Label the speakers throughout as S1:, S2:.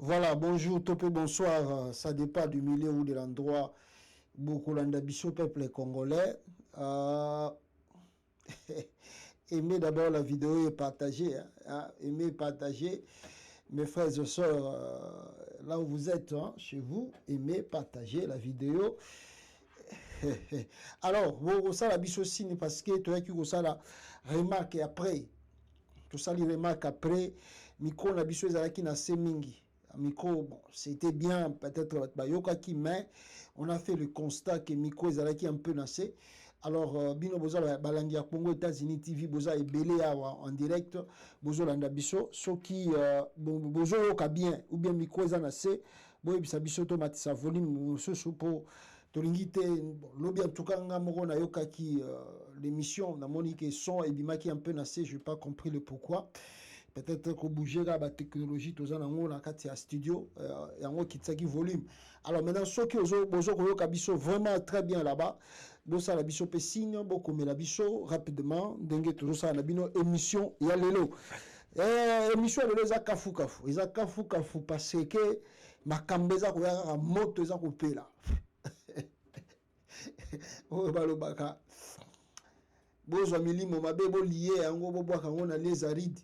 S1: Voilà, bonjour, topé, bonsoir. Ça dépend du milieu ou de l'endroit. Beaucoup d'ambition peuple congolais. Euh, aimez d'abord la vidéo et partagez. Aimez et partagez. Mes frères et sœurs, là où vous êtes, chez vous, aimez, partagez la vidéo. Alors, vous ça la biso signe parce que tu as que ça la remarque après. Tout ça les remarques après. Micro na biso ezalaki na semingi. Micro, bon, c'était bien, peut-être Bayokaki, mais on a fait le constat que Micro ezalaki un peu nassé. Alors, Bino Boza, Balangia Congo, États-Unis, TV, Boza et Belé en direct, Bozo Landabiso, ceux qui, Bozo Yoka bien, ou bien Micro ezanassé, Boy Bisabiso, Tomatisa, volume, ce pour Tolingite, l'obi en tout cas, Ngamoro Nayokaki, l'émission, na Monique son, et Bimaki un peu nassé, je n'ai pas compris le pourquoi. Peut-être qu'on bougeait la technologie, tout ça, dans la studio, et en qui tsaki volume. Alors maintenant, ceux qui ont besoin vraiment très bien là-bas, bossa la biso pe signe, beaucoup mais la biso rapidement, dengue tout ça, la bino émission, il y a l'élo. Émission l'élo, ça kafu kafu, ils a kafu kafu parce que ma kambeza ko ya moto za ko pela. Oh balobaka. Bozo milimo mabe bo lié yango bo bwa kango na les arides.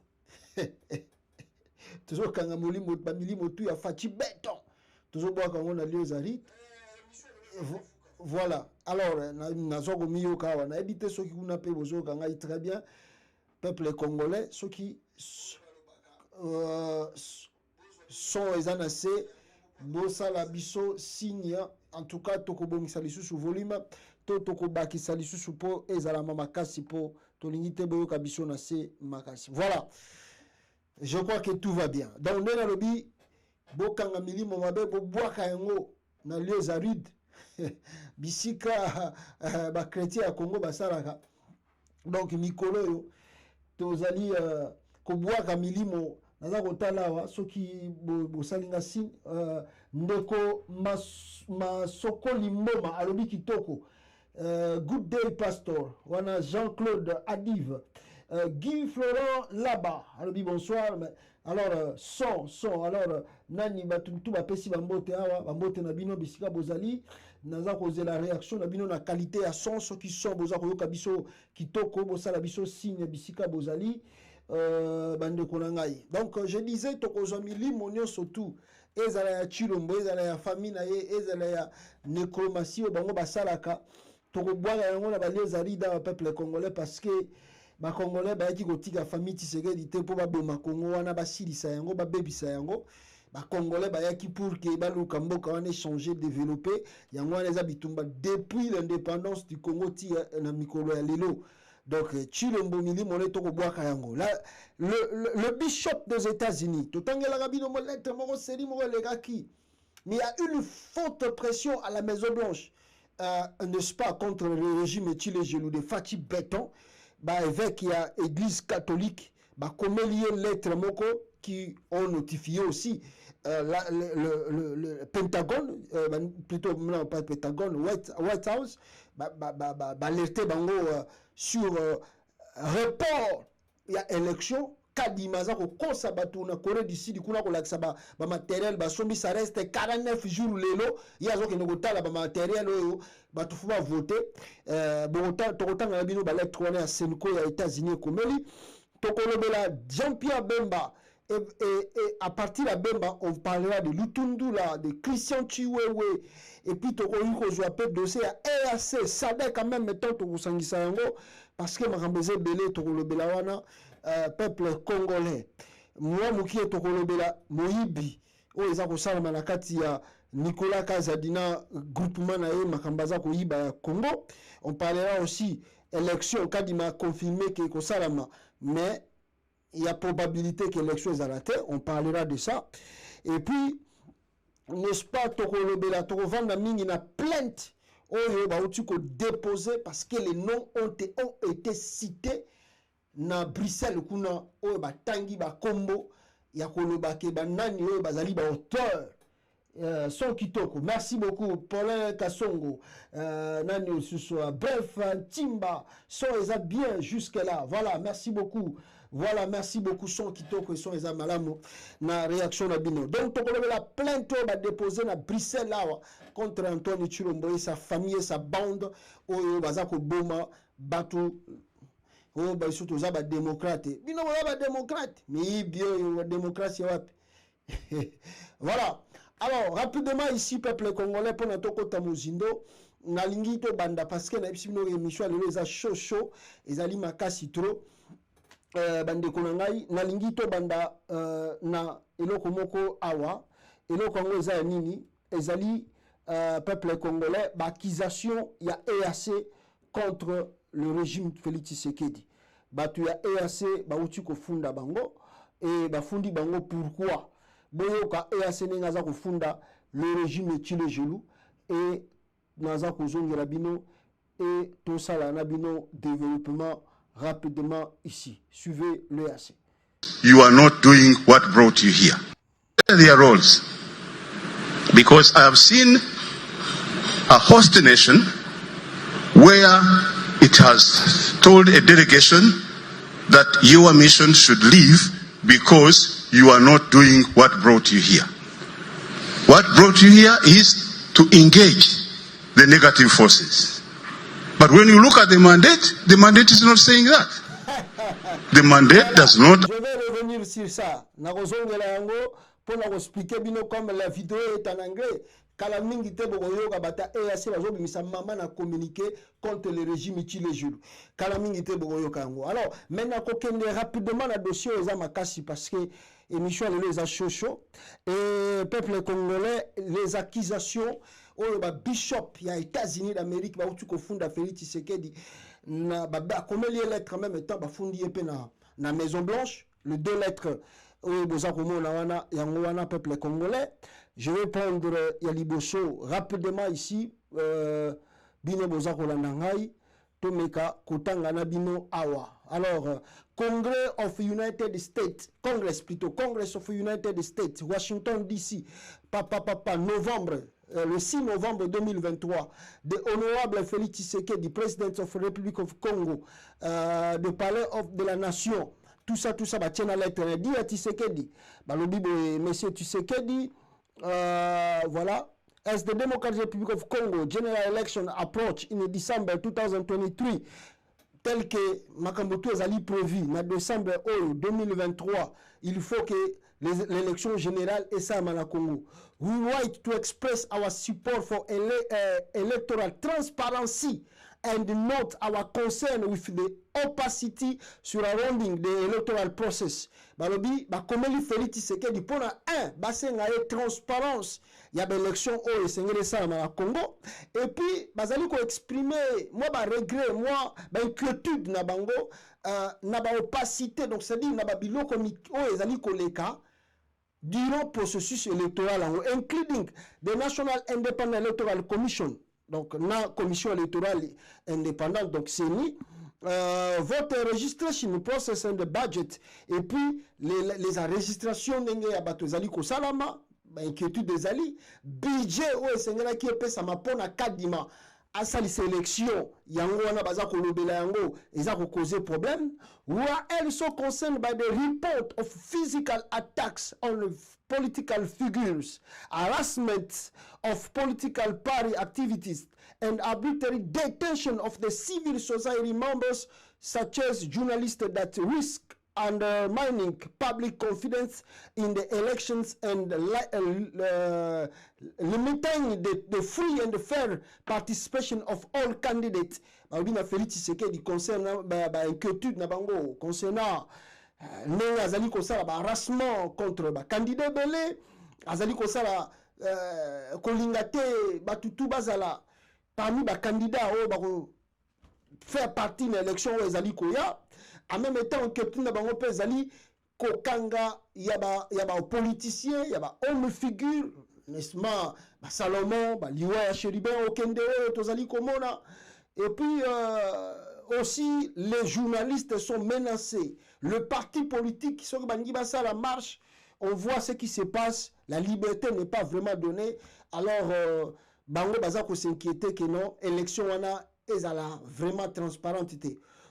S1: Toujours quand on a milimo tout ya fachi béton. Toujours boire quand on a les arides. Voilà. Alors, nazogo miyo kawa na habité ceux qui ont appelé bozo kanga très bien. Peuple congolais, ceux qui sont les anacés, bossa la biso signe. En tout cas, tokobongi salisu sous volume, tokobaki salisu sous po ezala mamakasi po tolingite boyo kabiso na se makasi. Voilà. Je crois que tout va bien. Donc, on a lobby, bokanga milimo mabe, bo boaka yango na lieux arides. Bisika, ba chrétien à Congo basalaka. Donc, mikolo yo, tozali, ko boaka milimo, naza kotala wa, soki bo salinga sin, ndeko masoko limboma, alobi kitoko. Good day, Pastor. Wana Jean-Claude Adive. Guy Florent là-bas. Alors, bonsoir. Alors, son. Alors, nani batumtu bapesi bambote awa, bambote na bino bisika bozali. Naza koze la réaction na bino na qualité à son, ceux qui sont boza koyoka biso kitoko, bosa la biso signe bisika bozali. Bande konangai. Donc, je disais, tokozami limonio surtout. Ezala ya chilombo, ezala ya famille na ye, ezala ya nécromatie, bango basalaka. Tokobwaka yango na balieux arida wa peuple congolais parce que ba congolais bayaki kotika famille Tshisekedi te po baboma Congo wana basilisa yango babebisa yango ba congolais bayaki pour que baluka mboka wana échanger développer yango wana eza bitumba depuis l'indépendance du Congo ti na mikolo ya lelo. Donc Chilombo milimo le tokobwaka yango là le bishop des États-Unis totangela kabino mo lettre moko seri moko legaki mais il y a une forte pression à la Maison Blanche. N'est-ce pas, contre le régime Chile Gelou de Fachi Béton, bah, évêque, il y a Église catholique, bah, comme lié lettre moko qui ont notifié aussi le Pentagone, plutôt non pas le Pentagone, White House, alerté bango sur report, il y a élection. Kadimaza ko kosa batu na Corée du Sud kuna ko laksa ba matériel ba sombi ça reste 49 jours lelo yazo ke ngotala ba matériel oyo batu fu ba voter bota tokotanga na bino ba lettre wana ya Senko ya États-Unis komeli tokolobela Jean-Pierre Bemba et à partir de Bemba on parlera de Lutundu là de Christian Chiwewe et puis tokoyi ko zo appel dossier à EAC Sadek quand même mettons to kusangisa yango parce que makambeze belé tokolobela wana peuple congolais moi mukie tokolobela moyibi o eza kosalama na kati ya Nicolas Kazadina groupement na ye makambaza koyiba ya Congo. On parlera aussi élection kadima confirmé que kosalama mais il y a probabilité que l'élection est ratée, on parlera de ça. Et puis n'est-ce pas tokolobela tokovanda mingi na plainte oyo bauti ko déposer parce que les noms ont été cités na Bruxelles kuna oyo batangi ba kombo ya koloba ke banani oyo bazali ba auteur son kitoko. Merci beaucoup Paulin Kassongo nani ce soir bref Timba son eza bien jusque là. Voilà, merci beaucoup Voilà, merci beaucoup. Son kitoko son eza malamu na réaction na bino. Donc la plainte va déposer na Bruxelles là contre Antoine Tshilombo et sa famille et sa bande oyo bazako boma batu oyo ba surtout za ba démocrate. Bino ba démocrate, mais bien la démocratie wapi. Voilà. Alors, rapidement ici, peuple congolais, pour notre côté Mozindo, nalingi to banda parce que na bino émission les a chaud, ezali makasi trop. Bande konangai nalingi to banda na eloko moko awa, eloko ngo eza nini, ezali peuple congolais, accusation ya EAC contre le régime Félix Tshisekedi. Batu ya EAC ba uti ko funda bango et ba fundi bango pourquoi? Boyoka EAC naza kufunda le régime Tshile Gelou et naza kozongela bino et tout ça là na bino développement rapidement ici. Suivez l'EAC.
S2: You are not doing what brought you here. Their roles. Because I have seen a host nation where it has told a delegation that your mission should leave because you are not doing what brought you here. What brought you here is to engage the negative forces. But when you look at the mandate is not saying that. The mandate does not...
S1: Je vais revenir sur ça. Nakozongela yango pour na expliquer bino comme la vidéo est en anglais. Kala mingi te bokoyoka bata EAC bazobimisa mama na communiquer contre le régime Tshile Gelou. Kala mingi te bokoyoka yango. Alors, maintenant kokende rapidement na dossier eza makasi parce que émission les a chaud et peuple congolais les accusations oyo ba bishop ya États-Unis d'Amérique ba utu ko funda Félix Tshisekedi na ba komeli lettre en même temps ba fundi epé na Maison Blanche le deux lettres oyo boza komona wana yango wana peuple congolais. Je vais prendre Yaliboso rapidement ici bino boza kolanda ngai tomeka kotanga na bino awa. Alors Congress of United States, Congress of United States, Washington DC, novembre, le 6 novembre 2023, de honorable Félix Tshisekedi, President of the Republic of Congo, de palais de la nation, tout ça, bah tiens la lettre, dit à Tshisekedi, bah le bible, monsieur Tshisekedi, voilà. As the Democratic Republic of Congo general election approach in December 2023, tel que Makamboto Ezali prévu en décembre 2023, il faut que l'élection générale est ça à Congo. We want to express our support for electoral transparency and note our concern with the opacity surrounding the electoral process. Balobi, komeli Félix Tshisekedi pour un, basenga et transparence. Il y a une élection au Sénégal à Congo. Et puis, bazali ko exprimer, moi, regret, moi, inquiétude na bango, na ba opacité, donc c'est-à-dire na ba biloko o ezali koleka durant le processus électoral, including the National Independent Electoral Commission, donc la commission électorale indépendante, donc CENI, vote registration process and the budget, et puis les enregistrations d'enge ya bato ezali ko salama, inquiétude des alliés, budget ou esengela qui est ça mapona kadima asali sélection yango wana baza ko lobela yango eza ko causer problème. We are also concerned by the report of physical attacks on political figures, harassment of political party activities, and arbitrary detention of the civil society members such as journalists that risk undermining public confidence in the elections and limiting the free and fair participation of all candidates. Albina Félix Tshisekedi concernant inquiétude na bango concernant ndenge azali kosala harassement contre candidat belé azali kosala kolinga te batutu bazala parmi candidat oyo bako faire partie de l'élection oyo ezali koya. En même temps, quelqu'un n'a pas bezali kokanga yaba politicien yaba homme figure n'est-ce pas Salomon liwa Chéribin Okende tozali komona et puis aussi les journalistes sont menacés, le parti politique qui bangi basa la marche, on voit ce qui se passe, la liberté n'est pas vraiment donnée. Alors bango baza ko s'inquiéter que non élection wana ezala vraiment transparente.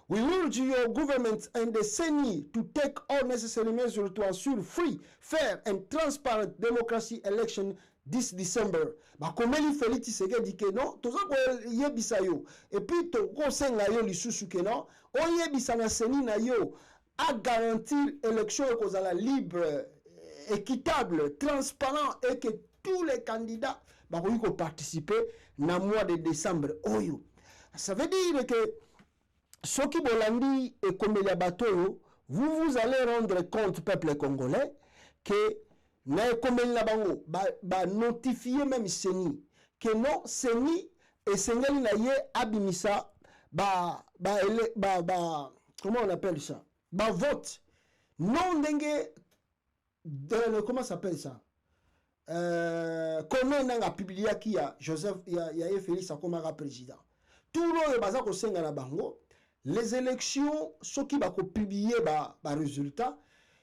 S1: We urge your government and the CENI to take all necessary measures to ensure free, fair and transparent democracy election this December. Bakomeli Félix Tshisekedi ke non, toza ko yebisa yo. Et puis to konsenga yo lisusu ke non, o yebisa na CENI na yo à garantir élection kozala libre, équitable, transparent et que tous les candidats bakoki ko participer na mois de décembre oyo. Ça veut dire que ce qui bolandi et comme les bateaux, vous allez rendre compte, peuple congolais, que na ekomeli na bango ba notifier même CENI que non CENI et sengeli na ye abimisa comment on appelle ça, vote non ndenge comment ça s'appelle ça, comment on a publié qui a Joseph ya Félix Akomara président tout le baza ko senga na bango les élections ceux qui va publier résultat.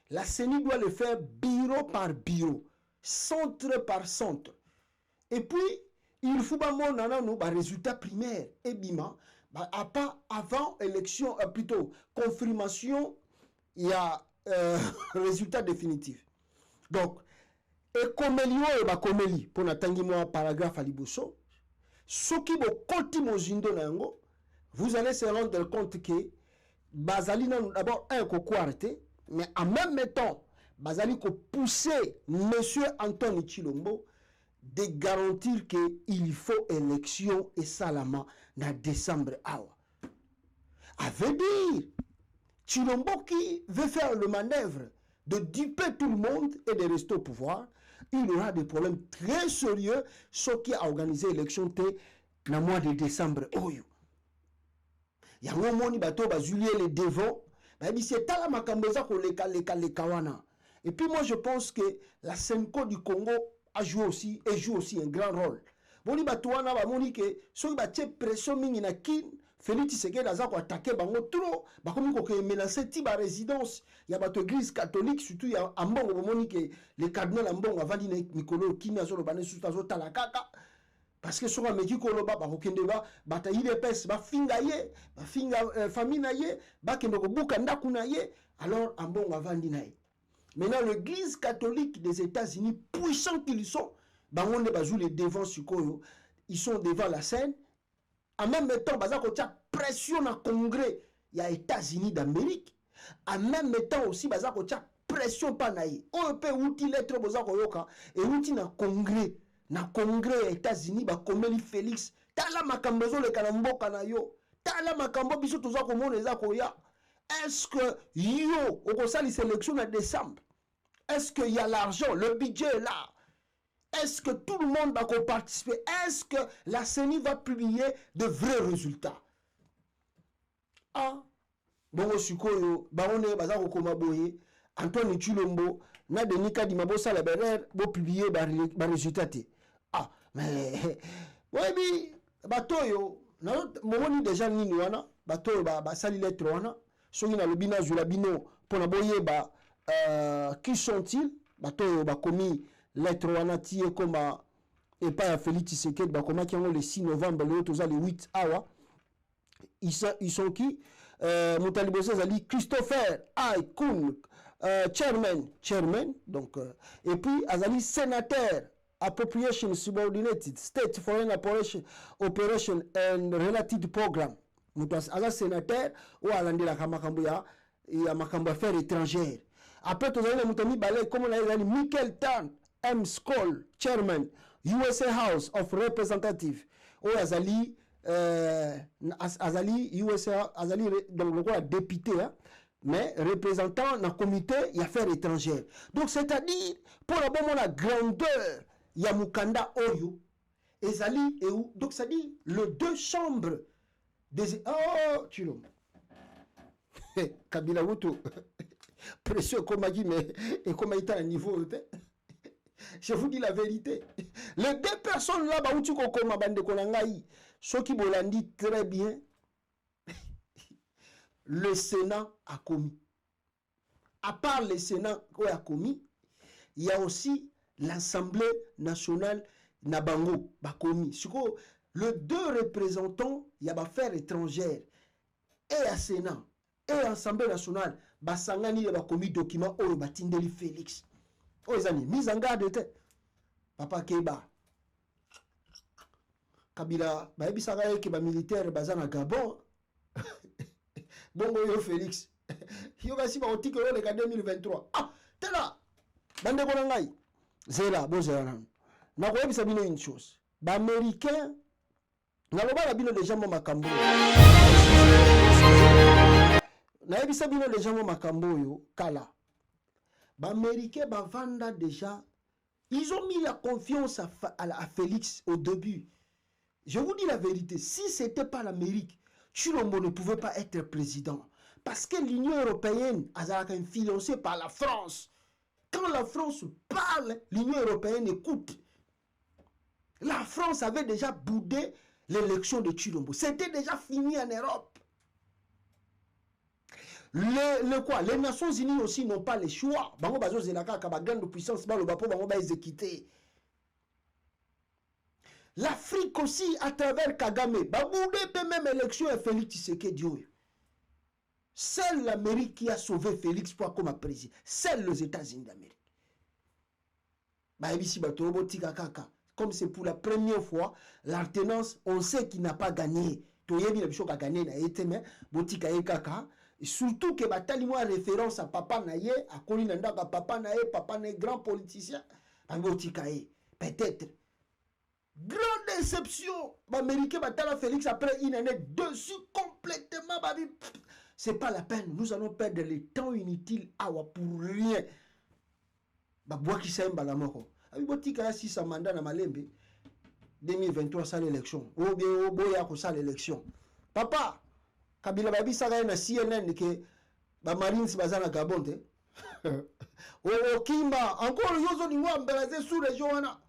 S1: La CENI doit le faire bureau par bureau, centre par centre. Et puis, il faut que nous résultat primaire et bima, avant élection, plutôt confirmation, il y a résultat définitif. Donc, et comme pour n'attendre paragraphe à Liboso, ce qui va continuer, vous allez se rendre compte que Bazalina d'abord un coquarté. Mais en même temps, Bazali ko pousser monsieur Anthony Tshilombo de garantir qu'il faut élection et salama en décembre. Ça veut dire Tshilombo qui veut faire le manœuvre de duper tout le monde et de rester au pouvoir, il aura des problèmes très sérieux ceux qui a organisé l'élection dans le mois de décembre. Il y a un moment où Julie les devants. Et puis moi je pense que la Senko du Congo a joué aussi et joue aussi un grand rôle. Boni batuana ba moni que so ba tie pression mingi na kin Félix Tshisekedi aza ko attaquer bango trop ba komi ko menacer ti ba résidence ya bato église catholique surtout ya ambongo moni que le cardinal ambongo avandi na mikolo kini azo ba ne suta zo talakaka. Parce que sur un métier koloba ba kokende ba bataille de pes ba finga ye ba finga famille na ye ba kende ko buka ndaku na ye alors ambongo avandi na ye. Maintenant l'église catholique des États-Unis puissants qu'ils sont bangonde ba joue les devant sukoyo, ils sont devant la scène en même temps baza ko tia pression na congrès ya États-Unis d'Amérique en même temps aussi baza ko tia pression pa na ye o pe outil lettre boza ko yoka et outil na congrès na congrès ya États-Unis ba komeli Félix tala makambo zo le kanamboka na yo tala makambo biso toza ko mona eza ko ya est-ce que yo au sali sélection en décembre est-ce qu'il y a l'argent le budget est là est-ce que tout le monde va participer est-ce que la CENI va publier de vrais résultats bongo sikoyo baone baza ko koma boye Antoine Tshilombo na Denis Kadima bosala bo publier ba résultat mais oui batoyo na momoni déjà nini wana batoyo ba sali lettre wana soki na lobina zula bino pona boyeba qui sont-ils batoyo ba komi lettre wana tie koma et pas Félix Tshisekedi ba koma kiango le 6 novembre le toza le 8 awa ils sont qui Moutalibosa Zali Christopher Aikoun chairman donc et puis Azali sénateur appropriation subordinated state foreign operation and related program mutas ala sénateur ou alandela kamakambo ya makambo affaires étrangères après tozali mutami balé comme on a dit Michael Tan M. Skoll chairman USA House of Representatives ou Azali USA Azali donc le député hein, mais représentant dans le comité des affaires étrangères. Donc c'est-à-dire pour la grandeur ya mukanda oyo ezali et où donc c'est-à-dire le deux chambres des Tshilombo Kabila Wuto pression comme a dit mais et comme il est à niveau je vous dis la vérité les deux personnes là ba uti ko koma bande ko ngai soki bolandi très bien le Sénat a commis. À part le Sénat qui a commis, il y a aussi l'Assemblée nationale Nabango a commis. Le deux représentants, il y a affaires étrangères. et à Sénat et à Assemblée nationale basangani le bakomi document oyo batindeli Félix oyo ezani mise en garde te papa Keba Kabila bayebisaka eke ba militaire baza na Gabon bongo yo Félix yo kasi ba otike yo le 2023 ah tela bande ko ngai zela bozela nan na ko yebisa bino une chose ba américain na loba la bino déjà mo makambo na yebisa bino déjà mo makambo yo kala ba américain ba vanda déjà ils ont mis la confiance à Félix au début. Je vous dis la vérité, si ce n'était pas l'Amérique, Chilombo ne pouvait pas être président. Parce que l'Union européenne a été influencée par la France. Quand la France parle, l'Union européenne écoute. La France avait déjà boudé l'élection de Chilombo. C'était déjà fini en Europe. Les Nations Unies aussi n'ont pas le choix. Bango bazo zelaka ka ba grande puissance ba lo ba po bango ba exécuter. L'Afrique aussi, à travers Kagame, baboudé peut même élection et Félix Tshisekedi. Seule l'Amérique qui a sauvé Félix pour comme président. Seul les États-Unis d'Amérique. Comme c'est pour la première fois, l'alternance, on sait qu'il n'a pas gagné. Surtout que Batali moi référence à Papa Naye, à Kolinanda, Papa Naye, Papa Naye, grand politicien. Peut-être. Grande déception. L'Américain Batala Félix après une année dessus complètement. C'est pas la peine. Nous allons perdre le temps inutile pour rien. Bois qui s'aime la mort. Abotika si sa mandat na Malembe 2023 ça l'élection. Ou bien boya ko ça l'élection. Papa Kabila babi ça na CNN que ba Marines bazana Gabon te. O Kimba encore yozo lingwa mbelaze sous région wana.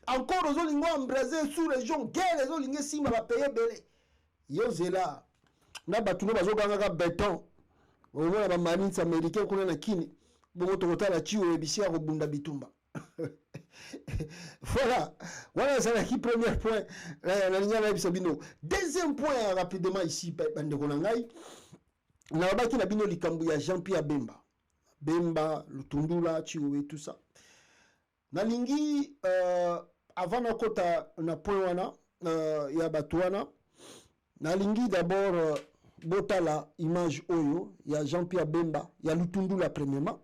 S1: Encore aux Olingos embrasés sous région, guerre les Olingos si ma payer belé. Yo zela. Na batuno bazoganga béton. Au moins la marine américaine qu'on a na kini. Bon tokota la chiwo ebisia ko bunda bitumba. Voilà. Voilà ça qui premier point. La ligne na bisabino. Deuxième point rapidement ici bande konangai. Na baki na bino likambu ya Jean-Pierre Bemba. Bemba, Lutundula, chiwo et tout ça. Na lingi avant na kota na point wana ya batuana na lingi d'abord botala image oyo ya Jean-Pierre Bemba ya Lutundula premièrement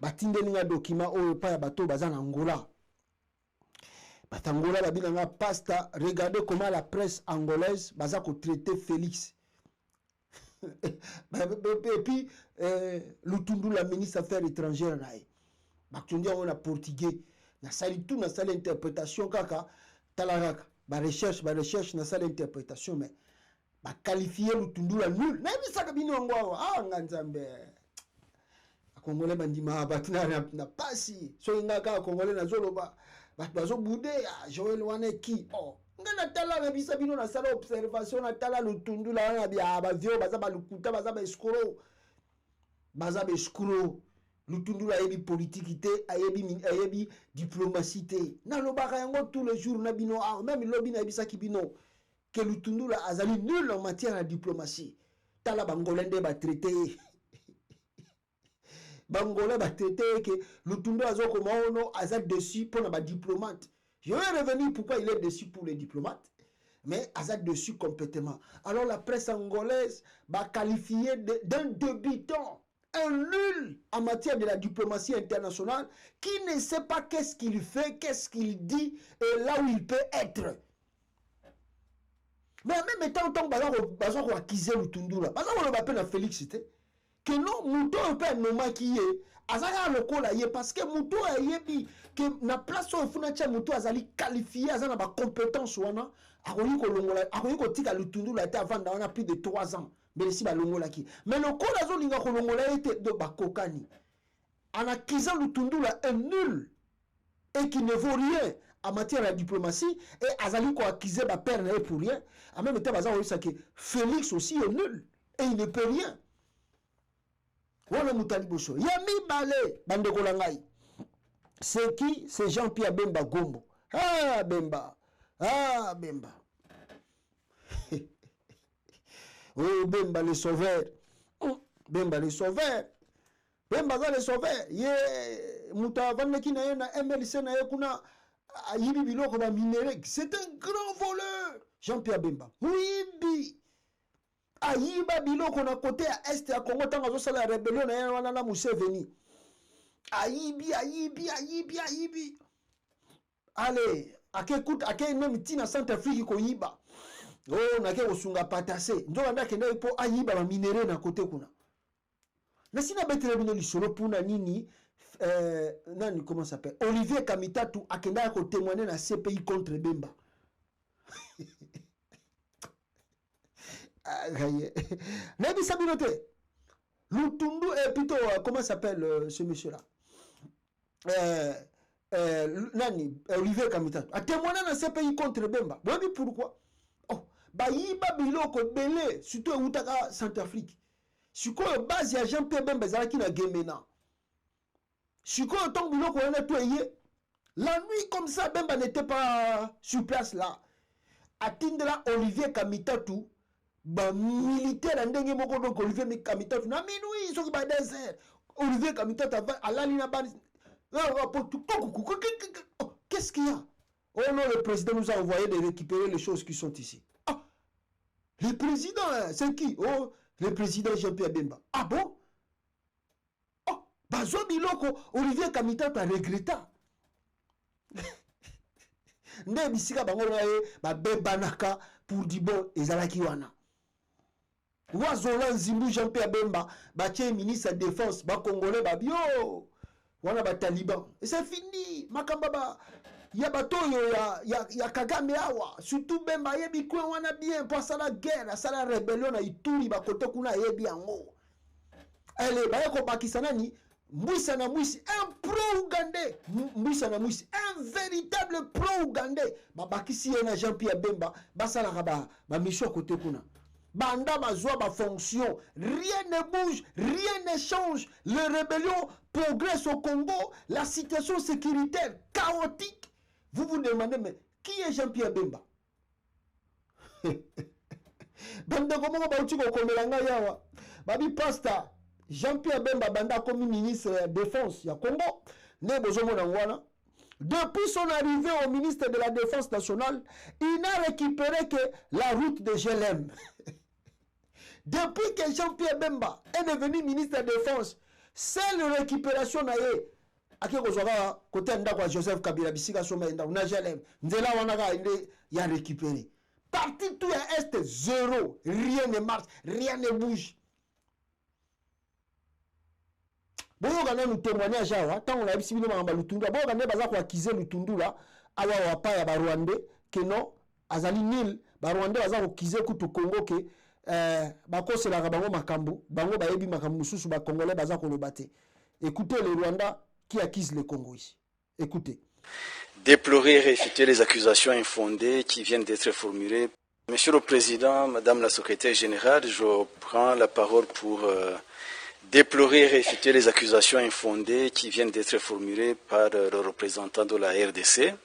S1: batindeli nga document oyo pa ya bato bazana Angola batangola la bilanga pasta regardez comment la presse angolaise baza ko traiter Félix et puis Lutundula ministre affaires étrangères nae bakundi on a portugais na sali tout na sali interprétation kaka talaraka ba recherche na sali interprétation mais ba qualifier Lutundula nul na bisaka bino ngwa nganzambe akongole bandima batina na pasi so ngaka akongole na zoloba bazo boudé Joël wane ki ngana tala na bisa bino na sala observation na tala Lutundula na bia ba vio baza ba lukuta baza ba escroc Lutundula ayebi politique ayebi diplomatie na lobaka yango tous les jours na bino même lobi na ebisa ki bino que Lutundula azali nul en matière de diplomatie tala bangolende ba traité bangolais ba traité que Lutundula azoko maono azali dessus pour na ba diplomate. Je vais revenir pourquoi il est dessus pour les diplomates mais azali dessus complètement. Alors la presse angolaise va qualifier d'un débutant, un nul en matière de la diplomatie internationale qui ne sait pas qu'est-ce qu'il fait, qu'est-ce qu'il dit et là où il peut être. Mais en même temps, on va acquiser Lutundula. On va appeler Félix, que non, Mouto peut nommer qui est. Azaka lokola ye parce que Mouto a yebi que na place où funa tia Mouto azali qualifié azana ba compétence wana akoyi ko longola akoyi ko tika Lutundula ta vanda wana plus de 3 ans. Mais si ba longola ki mais lokola zo linga ko longola était de bakokani en acquisant Lutundula un nul et qui ne vaut rien en matière de diplomatie et azali ko acquiser ba père na pour rien en même temps baza ça que Félix aussi est nul et il ne peut rien. Voilà Moutali Bosso. Yami Balé, bande kolangai. C'est qui? C'est Jean-Pierre Bemba Gombo. Ah Bemba. Ah Bemba. Oh, Bemba les sauveurs. Bemba les sauveurs. Bemba za les sauveurs. Ye muta vanaki na ye na MLC na ye kuna ayibi biloko ba minéraux. C'est un grand voleur. Jean-Pierre Bemba. Muibi. Ayiba biloko na côté à est ya Congo tanga zo sala rébellion na ye wana na Museveni. Ayibi. Allez, ake même tina Centrafrique ko yiba. Oh, na ke osunga patase. Ndo anda kenda ipo ayiba ba minéraux na côté kuna. Na sina betere bino lisolo puna nini nani comment ça s'appelle Olivier Kamitatu akenda ko témoigner na CPI contre Bemba. Nabi Sabinote. Lutundu plutôt comment ça s'appelle ce monsieur là nani Olivier Kamitatu a témoigné na CPI contre Bemba. Bobi pourquoi? Oh, ba yiba biloko belé surtout utaka Centrafrique. Sikoyo base ya Jean-Pierre Bemba zalaki na Gemena. Sikoyo tant biloko wana to yé. La nuit comme ça Bemba n'était pas sur place là. Atindela Olivier Kamitatu ba militaire ndenge moko donc Olivier Kamitatu na minuit soki ba désert. Olivier Kamitatu alali na ban. Qu'est-ce qu'il y a? Oh non, le président nous a envoyé de récupérer les choses qui sont ici. Ah, le président, c'est qui? Oh, le président Jean-Pierre Bemba. Ah bon? Oh, Bazo Biloko, Olivier Kamitatu a regretté. Nde bisika bango na ye ba bebanaka pour di bon ezalaki wana. Wazola Nzimbu Jean-Pierre Bemba ba tie ministre de défense ba congolais ba bio. Wana ba taliban. Et c'est fini. Makamba ba ya batoyo ya Kagame awa. Surtout Bemba yebi kwe wana bien pour ça la guerre, ça la rébellion na Ituri ba kote kuna yebi ango. Elle ba yako Pakistanani Mwisa na Mwisi, un pro-ougandais. Mwisa na Mwisi, un véritable pro-ougandais. Babakisi yena Jean-Pierre Bemba, basala raba, ba mission côté kuna. Banda mazwa ba fonction, rien ne bouge, rien ne change. Les rébellions progressent au Congo, la situation sécuritaire chaotique. Vous vous demandez, mais qui est Jean-Pierre Bemba? Banda comment ba uti ko komelanga yawa. Babi pasta Jean-Pierre Bemba banda comme ministre de la Défense ya Congo. Depuis son arrivée au ministre de la Défense nationale, il n'a récupéré que la route de Gelem. Depuis que Jean-Pierre Bemba est devenu ministre de la Défense, seule récupération n'a eu. Aki kozwaka côté ndako Joseph Kabila bisika soma ndako na Gelem. Nzela wana ka inde ya récupéré. Parti tout à est zéro, rien ne marche, rien ne bouge. Boyo gana nous témoignage awa tant on a bisi bino mamba lutundu boyo gana baza ko akize lutundu la awa wapa ya ba Rwandais que non azali nil ba Rwandais baza ko kize kutu Congo ke bakosela bango makambo bango bayebi makambo mususu ba Congolais baza ko lobate. Écoutez le Rwanda qui accuse le Congo ici. Écoutez.
S3: Déplorer et réfuter les accusations infondées qui viennent d'être formulées. Monsieur le Président, Madame la Secrétaire Générale, je prends la parole pour déplorer et réfuter les accusations infondées qui viennent d'être formulées par le représentant de la RDC,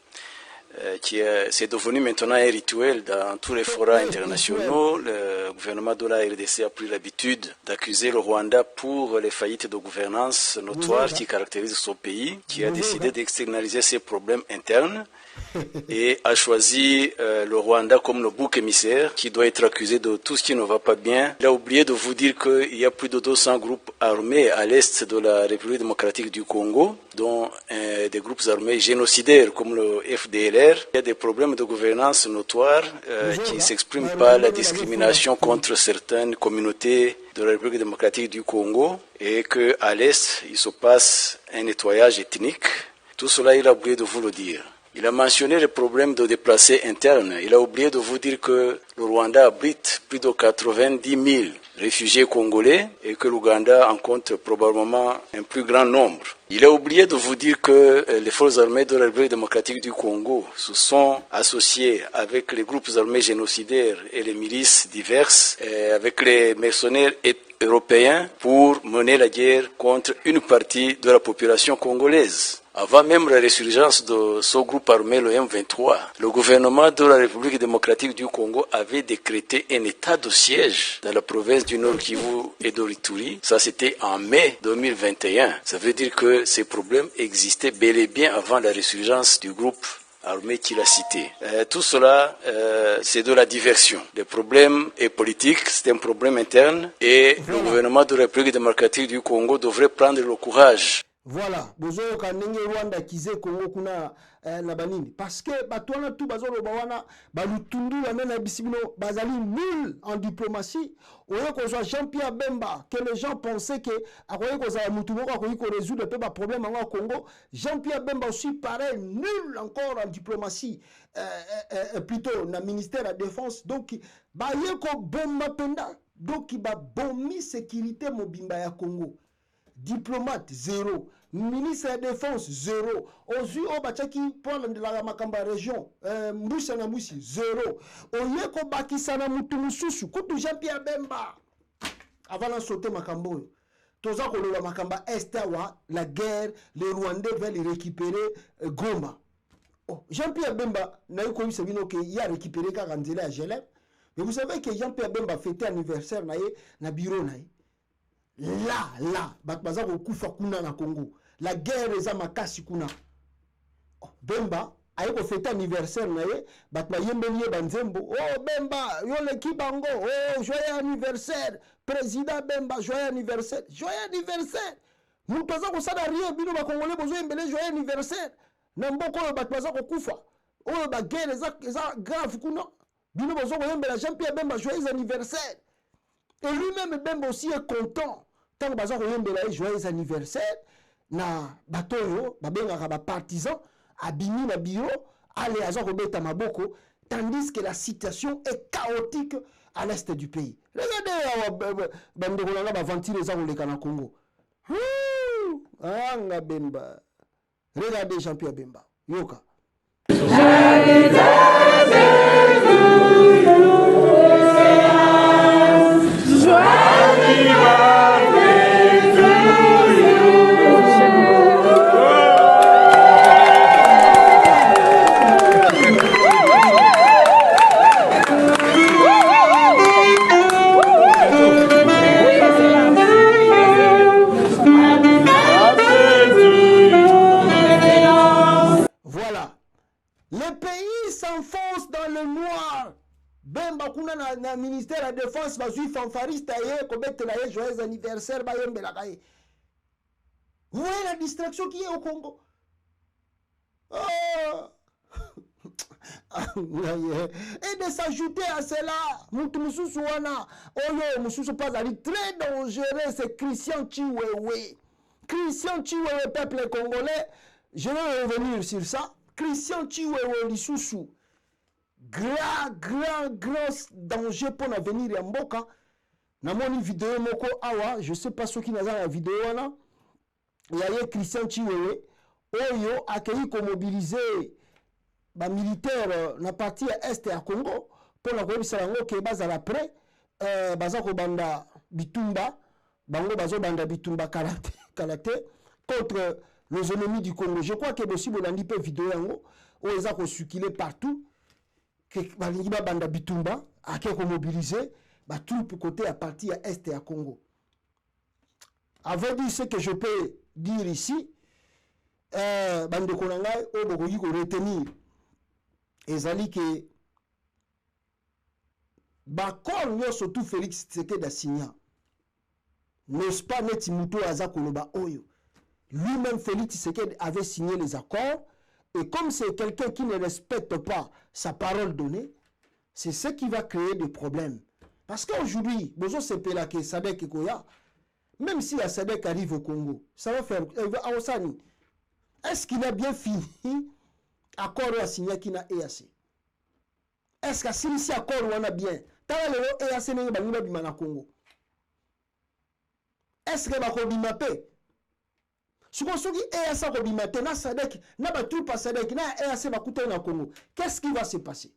S3: c'est devenu maintenant un rituel dans tous les forats internationaux. Le gouvernement de la RDC a pris l'habitude d'accuser le Rwanda pour les faillites de gouvernance notoires qui caractérisent son pays, qui a décidé d'externaliser ses problèmes internes et a choisi le Rwanda comme le bouc émissaire qui doit être accusé de tout ce qui ne va pas bien. Il a oublié de vous dire qu'il y a plus de 200 groupes armés à l'est de la République démocratique du Congo, dont des groupes armés génocidaires comme le FDLR. Il y a des problèmes de gouvernance notoires qui s'expriment par la discrimination contre certaines communautés de la République démocratique du Congo et qu'à l'est, il se passe un nettoyage ethnique. Tout cela, il a oublié de vous le dire. Il a mentionné les problèmes de déplacés internes. Il a oublié de vous dire que le Rwanda abrite plus de 90 000 réfugiés congolais et que l'Ouganda en compte probablement un plus grand nombre. Il a oublié de vous dire que les forces armées de la République démocratique du Congo se sont associées avec les groupes armés génocidaires et les milices diverses, avec les mercenaires européens pour mener la guerre contre une partie de la population congolaise. Avant même la résurgence de ce groupe armé, le M23, le gouvernement de la République démocratique du Congo avait décrété un état de siège dans la province du Nord Kivu et d'Orituri. Ça, c'était en mai 2021. Ça veut dire que ces problèmes existaient bel et bien avant la résurgence du groupe armé qu'il a cité. Tout cela, c'est de la diversion. Le problème est politique, c'est un problème interne et le gouvernement de la République démocratique du Congo devrait prendre le courage.
S1: Voilà, bozo kanenge Rwanda kize Congo kuna na banini parce que batwana tout bazolo bawana balutundu na bisibino bazali nul en diplomatie. Oyo ko Jean-Pierre Bemba que les gens pensaient que akoye ko za mutu moko akoye ko résoudre peu ba problème en Congo. Jean-Pierre Bemba aussi pareil nul encore en diplomatie plutôt na ministère de la défense donc ba yeko bomba penda donc ba bomi sécurité mobimba ya Congo. Diplomate, zéro. Ministre de la Défense, zéro. Ozu Obachaki, pour la Makamba région, Mboussa Moussi, zéro. Oyeko Bakisana Moutoumoussou, Koutou Jean-Pierre Bemba. Avant de sauter Makambo. Toza Kolola Makamba Estawa, la guerre, les Rwandais veulent récupérer Goma. Oh, Jean-Pierre Bemba, n'a eu connu ce qu'il a récupéré Karandela à Genève. Mais vous savez que Jean-Pierre Bemba fêtait anniversaire na bureau naïe. Là, batbaza kokufa kuna na Congo. La guerre eza makasi kuna. Bemba aye ko fêter anniversaire na ye, batba yembeli banzembo. Oh Bemba, yo l'équipe bango. Oh joyeux anniversaire. Président Bemba, joyeux anniversaire. Joyeux anniversaire. Mutoza ko sada rien bino ba congolais bozo yembele joyeux anniversaire. Na mboko yo batbaza kokufa. Oh ba guerre eza grave kuna. Bino bozo ko yembela Jean-Pierre Bemba joyeux anniversaire. Et lui-même Bemba aussi est content. Tant que baza koyembela joyeux anniversaire na batoyo babengaka ba partisans abimi na bureau ale aza kobeta maboko tandis que la situation est chaotique à l'est du pays. Regardez bandeko nanga ba ventile za koleka na Congo. Anga Bemba. Regardez Jean-Pierre Bemba. Yoka. Bemba kuna na ministère de la défense bazui fanfariste aye kobete la ye joyeux anniversaire ba yembela kaye. Vous voyez la distraction qui est au Congo. Et de s'ajouter à cela, Moutoumoussou wana oyo Moussou pas ali très dangereux, c'est Christian Chiwewe. Christian Chiwewe, peuple congolais, je vais revenir sur ça. Christian Chiwewe Lissoussou. Grand danger pour l'avenir ya mboka. Na moni vidéo moko awa, je sais pas ce qui n'a la vidéo wana. Il y a Christian Chiwewe oyo akei ko mobiliser ba militaire na partie est ya Congo pour la koyebisa yango ke bazala prêt baza ko banda bitumba bango bazo banda bitumba kalaté contre les ennemis du Congo. Je crois que possible bolandi pe vidéo yango oyo eza ko circuler partout. Que balingi ba banda bitumba ake ko mobiliser ba troupe côté à partir à est et à Congo. Avant de dire ce que je peux dire ici, bande konanga o bokoki ko retenir ezali que ba kon yo surtout Félix Tshisekedi da signa. N'est-ce pas neti muto aza koloba oyo. Lui-même Félix Tshisekedi avait signé les accords. Et comme c'est quelqu'un qui ne respecte pas sa parole donnée, c'est ce qui va créer des problèmes. Parce qu'aujourd'hui, Bozo Sepelake, Sadek et Koya, même si la Sadek arrive au Congo, ça va faire... Est-ce qu'il a bien fini accord à signer qui n'a EAC? Est-ce que si accord on a bien, le EAC n'est pas au Congo? Est-ce que va bimapé? Si on se dit EAC va bimapé, na Sadek, na ba tout pas Sadek, na EAC va coûter na Congo. Qu'est-ce qui va se passer?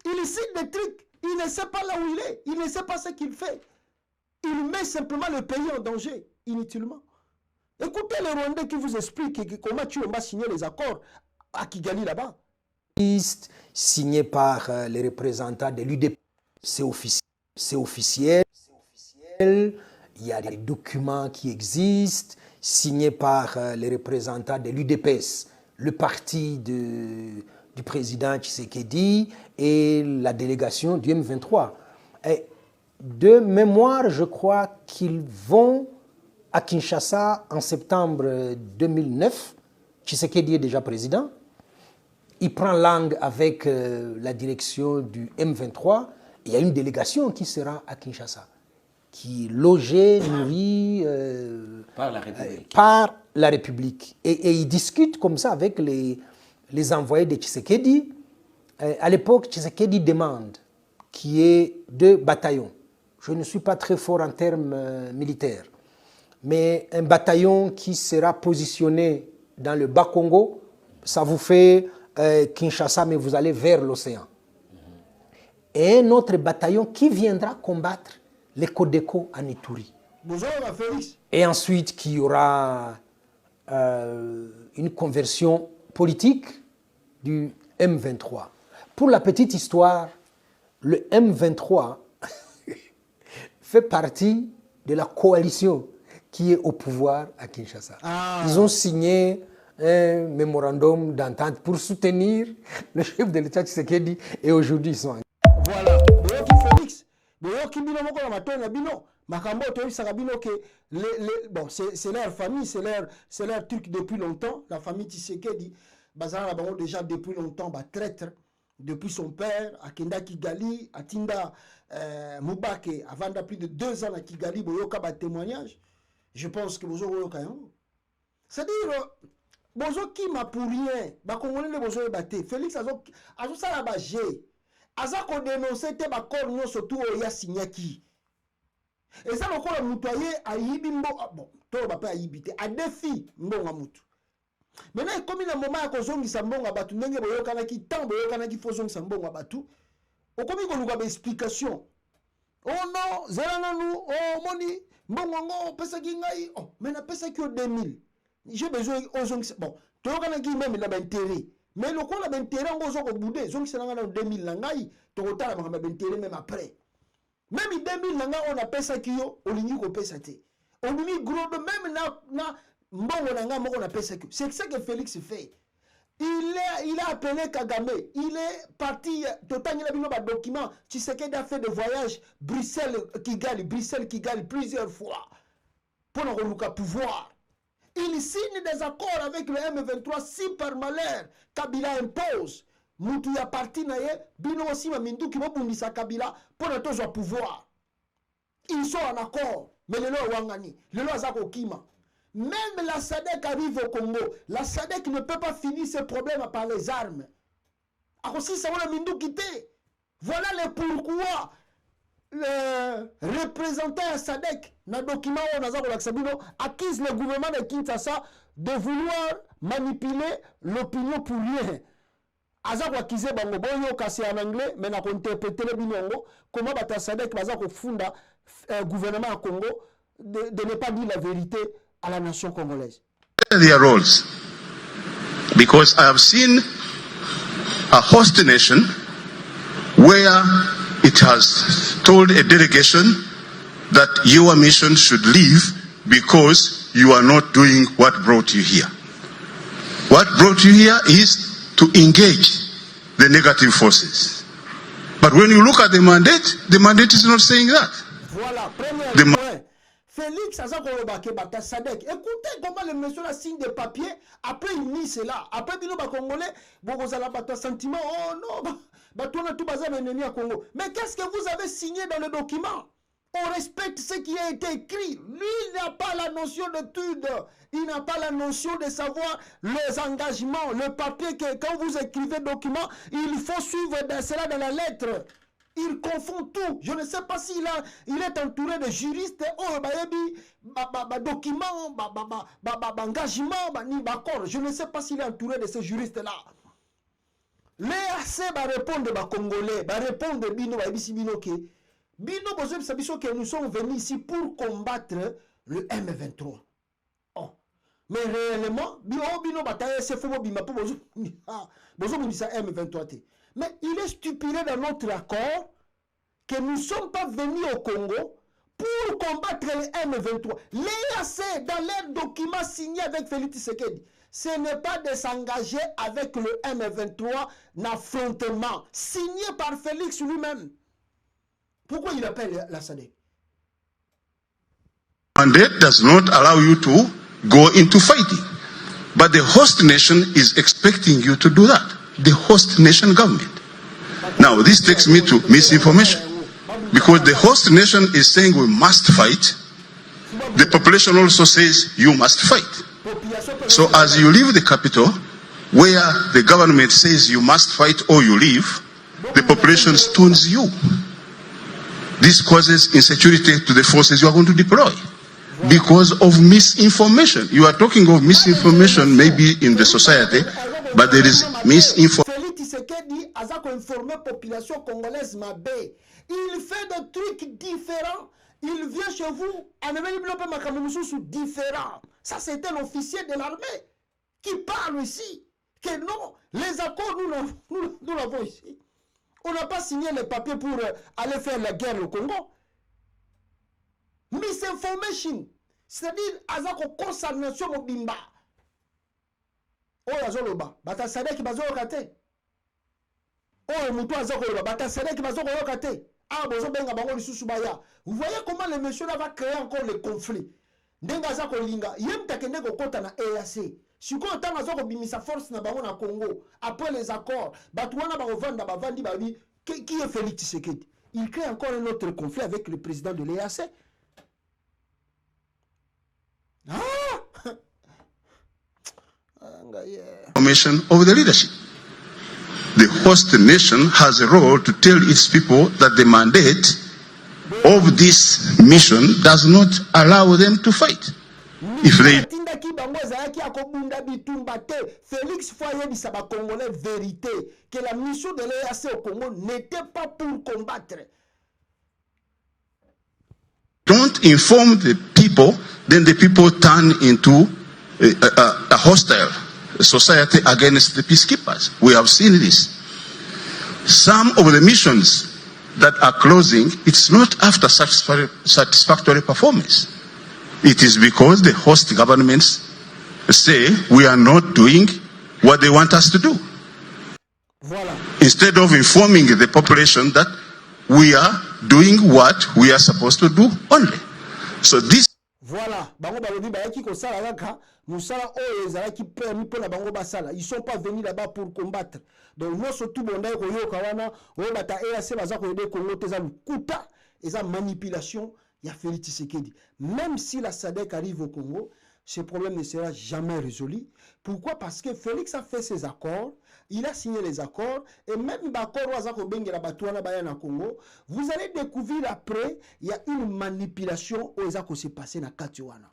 S1: Il cite des trucs, il ne sait pas là où il est, il ne sait pas ce qu'il fait. Il met simplement le pays en danger, inutilement. Écoutez les Rwandais qui vous expliquent comment Chilombo signé les accords à Kigali là-bas.
S4: Signé par les représentants de l'UDP. C'est officiel. Il y a des documents qui existent, signés par les représentants de l'UDPS, le parti du président Tshisekedi et la délégation du M23. Et de mémoire, je crois qu'ils vont à Kinshasa en septembre 2009. Tshisekedi est déjà président. Il prend langue avec la direction du M23. Il y a une délégation qui sera à Kinshasa, qui est logée, nourrie par la République. Et ils discutent comme ça avec les envoyés de Tshisekedi. À l'époque, Tshisekedi demande qu'il y ait 2 bataillons. Je ne suis pas très fort en termes militaires, mais un bataillon qui sera positionné dans le Bas-Congo, ça vous fait Kinshasa, mais vous allez vers l'océan. Et un autre bataillon qui viendra combattre les Codeco en Ituri. Et ensuite, qu'il y aura une conversion politique du M23. Pour la petite histoire, le M23 fait partie de la coalition qui est au pouvoir à Kinshasa. Ils ont signé un mémorandum d'entente pour soutenir le chef de l'État Tshisekedi et aujourd'hui ils sont en...
S1: Voilà, Boyoki Félix, Boyoki Bino Moko na Mato na Bino, Makambo Toyi Sakabino que bon, c'est leur famille, c'est leur truc depuis longtemps, la famille Tshisekedi, Bazara Bango déjà depuis longtemps, traître, depuis son père, à Kenda Kigali, à Tinda Moubake, avant plus de 2 ans à Kigali, Boyoka ba témoignage, je pense que Bozo Boyoka, c'est-à-dire, Bozo qui m'a pour rien, Bakongolais les Bozo Ebate, Félix Azo Salabagé, aza ko dénoncer te ba corps nyo surtout ya signaki et ça le ko mutoye ayibi mbo bon to ba pa ayibité a défi mbonga mutu maintenant comme na moment ya kozongisa mbonga batu ndenge boyokana ki temps boyokana ki fozongisa mbonga batu okomi ko luka ba explication oh non zela nous oh moni mbonga ngo pesa ki ngai oh mais na pesa ki o 2000 j'ai besoin ozongisa bon to yokana ki même na ba intérêt. Mais le coup, on a intérêt à boudé. Donc, c'est en 2000 langai, tu as intérêt même après. Même 2000 langai, on a payé qui yo, on a payé ça. On a mis gros de même na on a payé ça. C'est ça que Félix fait. Il a appelé Kagame. Il est parti, total, il a mis un document. Tu sais qu'il a fait des voyages Bruxelles-Kigali, plusieurs fois. Pour le pouvoir. Il signe des accords avec le M23 si par malheur Kabila impose. Moutou ya parti na ye, bino aussi ma mindu ki bobundisa Kabila pour ne toujours pouvoir. Ils sont en accord, mais le lo wangani, le lo azako kima. Même la SADC arrive au Congo. La SADC ne peut pas finir ses problèmes par les armes. Alors si ça va la mindu quitter. Voilà le pourquoi le représentant à SADC, dans le document accuse le gouvernement de Kinshasa de vouloir manipuler l'opinion pour rien. Azak accuse bango boyo kasi en anglais, mais n'a pas interprété le binongo comment bata SADC bazak funda gouvernement à Congo de ne pas dire la vérité à la nation congolaise.
S2: Their roles, because I have seen a host nation where it has told a delegation that your mission should leave because you are not doing what brought you here. What brought you here is to engage the negative forces. But when you look at the mandate is not saying that.
S1: Voilà, premier point. Félix Azakoloba Bata Sadek. Écoutez comment le monsieur a signe des papiers. Après, il nie cela. Après, il y a Congolais. Bogozala Bata sentiment. Oh non, Congo. Mais qu'est-ce que vous avez signé dans le document? On respecte ce qui a été écrit. Lui, il n'a pas la notion d'étude. Il n'a pas la notion de savoir les engagements, le papier que quand vous écrivez le document, il faut suivre cela dans la lettre. Il confond tout. Je ne sais pas s'il est entouré de juristes. Oh, document, engagement, je ne sais pas s'il est entouré de ces juristes-là. Les AC va répondre aux Congolais, va répondre Bino, que nous sommes venus ici pour combattre le M23. Oh. Mais réellement, bino bataille c'est faux bima pour bozo bimisa M23. Mais il est stipulé dans notre accord que nous ne sommes pas venus au Congo pour combattre les M23. L'EAC, dans les documents signés avec Félix Tshisekedi, ce n'est pas de s'engager avec le M23 d'affrontement, signé par Félix lui-même. Pourquoi il appelle la SADC?
S2: Mandate does not allow you to go into fighting. But the host nation is expecting you to do that. The host nation government. Now, this takes me to misinformation. Because the host nation is saying we must fight. The population also says you must fight. So as you leave the capital, where the government says you must fight or you leave, the population stones you. This causes insecurity to the forces you are going to deploy. Because of misinformation. You are talking of misinformation maybe in the society, but there is misinformation.
S1: Félix Tshisekedi a informé la population congolaise mabe. Il fait des trucs différents. Il vient chez vous, différent. Ça, c'est un officier de l'armée qui parle ici. Que non, les accords, nous l'avons ici. On n'a pas signé les papiers pour aller faire la guerre au Congo. Misinformation. C'est-à-dire, azako consignation au bimba. Oh, yazoloba. Bata sadek bazo okate. Oh, mutu azako loba. Bata sadek bazo okate. Ah, bozo benga bango lisusu baya. Vous voyez comment le monsieur là va créer encore le conflit. Ndenga azako linga. Yem takende ko kota na EAC. Si ko tanga azako bimisa force na bango na Congo. Après les accords, batuana ba vanda ba vandi ba bi qui est Félix Tshisekedi. Il crée encore un autre conflit avec le président de l'EAC.
S2: Information of the leadership. The host nation has a role to tell its people that the mandate of this mission does not allow them to fight. If they
S1: Félix Foyer ba Congolais vérité que la mission de l'EAC au Congo n'était pas pour combattre.
S2: Don't inform the people, then the people turn into a hostile society against the peacekeepers. We have seen this. Some of the missions that are closing, it's not after satisfactory performance. It is because the host governments say we are not doing what they want us to do.
S1: Voilà.
S2: Instead of informing the population that we are doing what we are supposed to do only. So this.
S1: Voilà. Bango balobi bayaki ko sala kaka musala oyo ezalaki permis pour la bango basala. Ils sont pas venus là-bas pour combattre. Donc nous surtout bonda ko yoka wana oyo bata EAC baza ko aider Congo teza lukuta eza manipulation ya Félix Tshisekedi. Même si la SADC arrive au Congo, ce problème ne sera jamais résolu. Pourquoi? Parce que Félix a fait ses accords, il a signé les accords, et même l'accord au Congo, vous allez découvrir après, il y a une manipulation qui s'est passée dans Katiwana.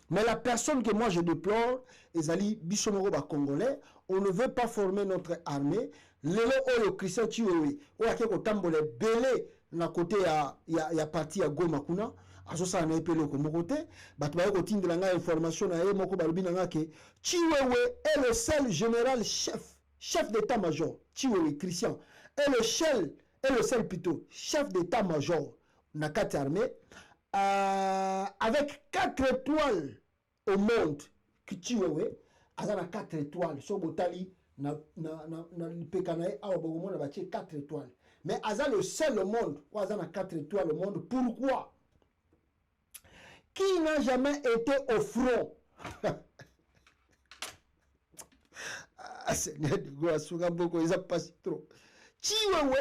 S1: Mais la personne que moi je déplore, Ezali Bisomoro Congolais, on ne veut pas former notre armée. Lelo Oyo Christian Chiwewe, Oyo Tambole Belé, na côté ya parti ya Goma kuna. Azosa na epelo ko mokote batu ba ko tindela nga information na ye moko balobi na nga ke Chiwewe est le seul général chef d'état-major. Chiwewe Christian est le seul plutôt chef d'état-major na kati armée avec 4 étoiles au monde. Chiwewe azana 4 étoiles so botali na pekanae awa bogomo na batie 4 étoiles. Mais aza le seul au monde ou azana 4 étoiles au monde. Pourquoi? Qui n'a jamais été au front? Seigneur de Goasugamboko, ils n'ont pas si trop. Chiwewe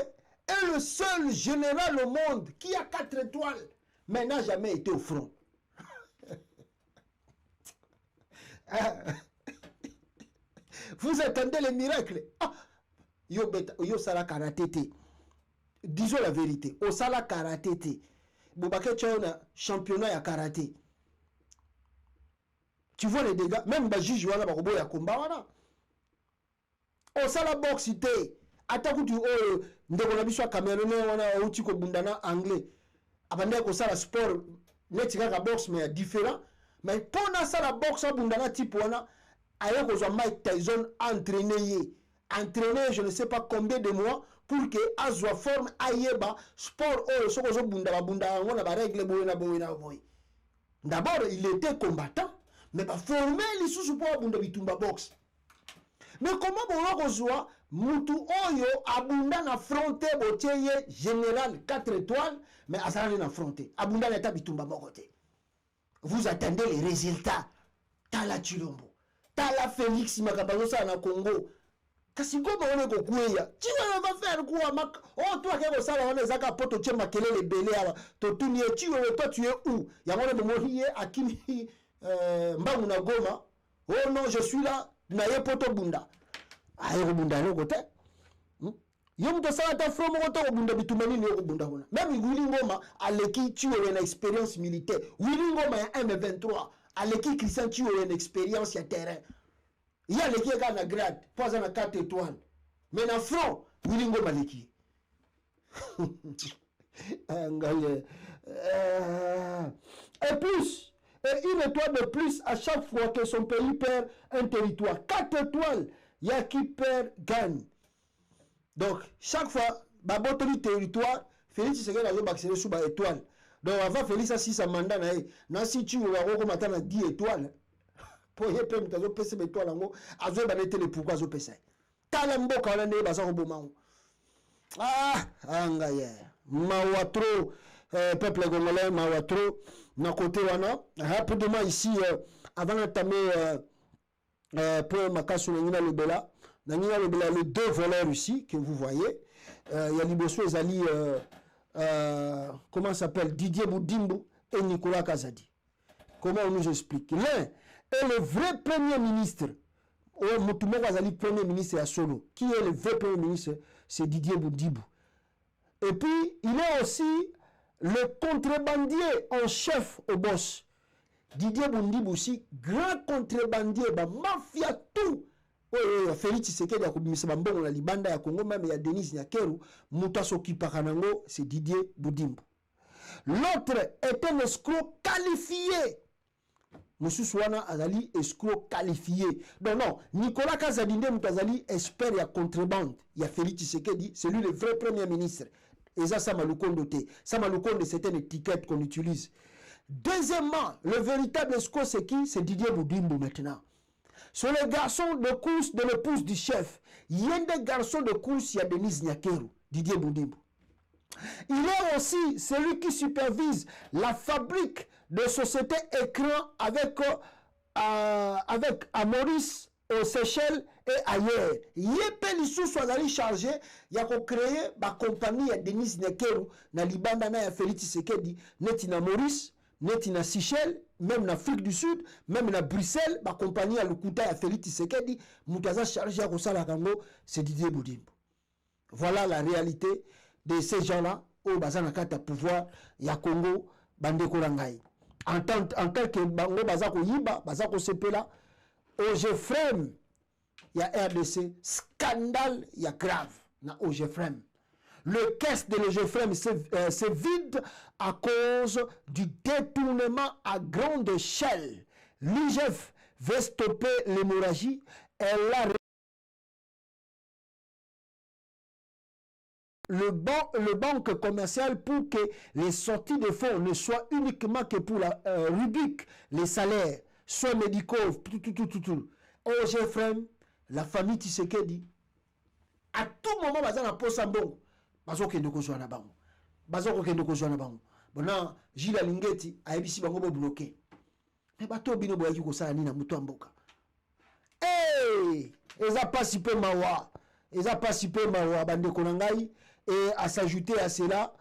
S1: est le seul général au monde qui a 4 étoiles, mais n'a jamais été au front. Vous attendez les miracles? Yo sala karatété. Disons la vérité. Au sala karatété. Bobake Tchona, championnat ya karaté. Tu vois les dégâts, même ba juge wana ba robo ya combat wana. Au sala boxe té, ataku tu ndeko na biso Camerounais wana outi ko bundana anglais. Abande ko sala sport neti kaka boxe mais différent, mais pour ça la boxe abundana type wana aye kozwa Mike Tyson entraîné je ne sais pas combien de mois pour que azwa forme ayeba sport oyo soko zo bunda bunda ngona ba règle boy na boy. D'abord il était combattant mais ba former li sous pour bunda bitumba boxe. Mais comment bon kozwa mutu oyo abunda na fronté botieye général 4 étoiles mais azali na fronté abunda na bitumba mokote. Vous attendez les résultats. Tala Chilombo, Tala Félix Makabazo na Congo. Kasi ngoma one ko kuya. Chiwe va faire quoi mak? Oh toi ke ko sala on ezaka poto che makelele belé awa. To tunie chiwe toi tu es où? Ya ngone momohiye akimi mbangu na Goma. Oh non, je suis là. Na ye poto bunda. Aye ko bunda no kote. Yom to sala ta from ko to bunda bitumani ni ko bunda hona. Même Willy Ngoma aleki chiwe na expérience militaire. Willy Ngoma ya M23 aleki Christian chiwe na expérience ya terrain. Il y a l'équipe qui a une grade, pas à 4 étoiles. Mais dans le front, Willy Ngoma l'équipe. Et plus, une étoile de plus à chaque fois que son pays perd un territoire. 4 étoiles, il y a qui perd, gagne. Donc, chaque fois, le territoire, Félix Tshisekedi a accéder sous une étoile. Donc, avant Félix a 6 mandats, si tu as 10 étoiles, pour y aller, tu as payé mes étoiles, tu as payé les pourquoi tu as payé. Tu as payé Mawatro, peuple congolais, Mawatro, na côté wana. Rapidement ici, avant d'entamer pour Makassou, Nina Lebela, les deux voleurs ici que vous voyez, il y a Liboso Ezali, comment s'appelle, Didier Boudimbo et Nicolas Kazadi. Comment on nous explique? L'un est le vrai premier ministre. Moutoumou Kazali, premier ministre à Solo. Qui est le vrai premier ministre? C'est Didier Boudimbo. Et puis, il est aussi le contrebandier en chef au boss. Didier Boudimbo aussi, grand contrebandier, mafia tout. Félix Tshisekedi a commis bambon la libanda ya Congo, même il y a Denis Nyakeru, Mouta s'occupe Kanango, c'est Didier Boudimbo. L'autre est un escroc qualifié. Monsieur Souana Azali, escroc qualifié. Donc non, Nicolas Kazadinde Moutazali, expert et contrebande. Il y a Félix Tshisekedi, c'est lui le vrai premier ministre. Et ça, Samaloukonde, c'est une étiquette qu'on utilise. Deuxièmement, le véritable escroc, c'est qui? C'est Didier Boudimbo maintenant. Sur les garçons de course de l'épouse du chef, il y a des garçons de course, il y a Denis Nyakeru, Didier Boudimbo. Il est aussi celui qui supervise la fabrique de sociétés écran avec Maurice aux Seychelles et ailleurs. Il y a Pelissou soit allé chargé, il y a créé ma compagnie à Denis Nyakeru, na Libanda na Félix Tshisekedi, netina Maurice, netina Seychelles, même en Afrique du Sud, même en Bruxelles, ma compagnie à Lukuta à Félix Tshisekedi, Moutaza chargé à Kosala Kango, c'est Didier Boudimbo. Voilà la réalité de ces gens-là, au bazana kata pouvoir, ya Congo, bande korangai. En tant que bango bazako yiba, bazako sepela, OGFREM, il y a RDC, scandale, il y a grave, na OGFREM. Le caisse de l'OGFREM se vide à cause du détournement à grande échelle. L'IGF veut stopper l'hémorragie, elle a le banque commerciale pour que les sorties de fonds ne soient uniquement que pour la rubrique, les salaires, soins médicaux, tout. OGFREM, la famille Tshisekedi, à tout moment, ils ont un poste en bon. Ils ont un bango. Bon, Gilles Alingeti a été bloqué. Mais bateau bino boyaki ko sala ni na mutu amboka. Ils a participé mawa. Ils a participé mawa bande konangai. Et à s'ajouter à cela,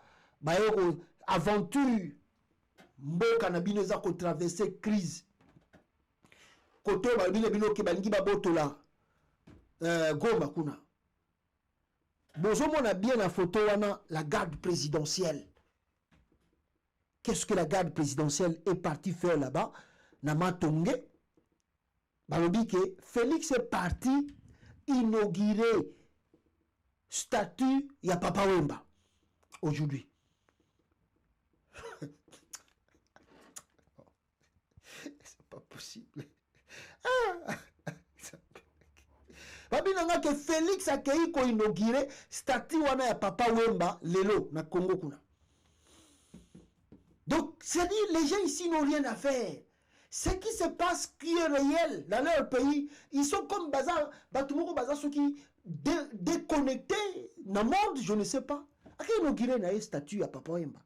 S1: aventure, mboka na bino za ko traverser crise. Koto ba bino ke balingi ba botola Goma kuna. Bozo mona bien la photo wana la garde présidentielle. Qu'est-ce que la garde présidentielle est partie faire là-bas? Na Matonge. Balobi ke Félix est parti inaugurer statut ya Papa Wemba aujourd'hui. possible. Babinanga que Félix akei ko inauguré statue wana ya Papa Wemba lelo na Congo kuna. Donc, c'est-à-dire, les gens ici n'ont rien à faire. Ce qui se passe qui est réel dans leur pays, ils sont comme bazar, batumoko bazar ceux qui déconnectés dans le monde, je ne sais pas. À qui inauguré na statue à Papa Wemba.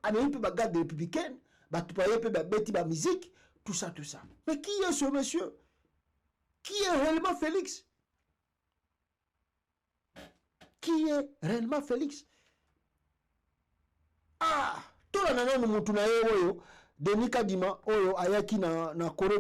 S1: Ane peut bagarre des républicaines, batupaye peut bêti ba musique, tout ça. Mais qui est ce monsieur? Qui est réellement Félix? Qui est réellement Félix? Ah, tout le monde mutu na oyo Denis Kadima oyo ayaki na Corée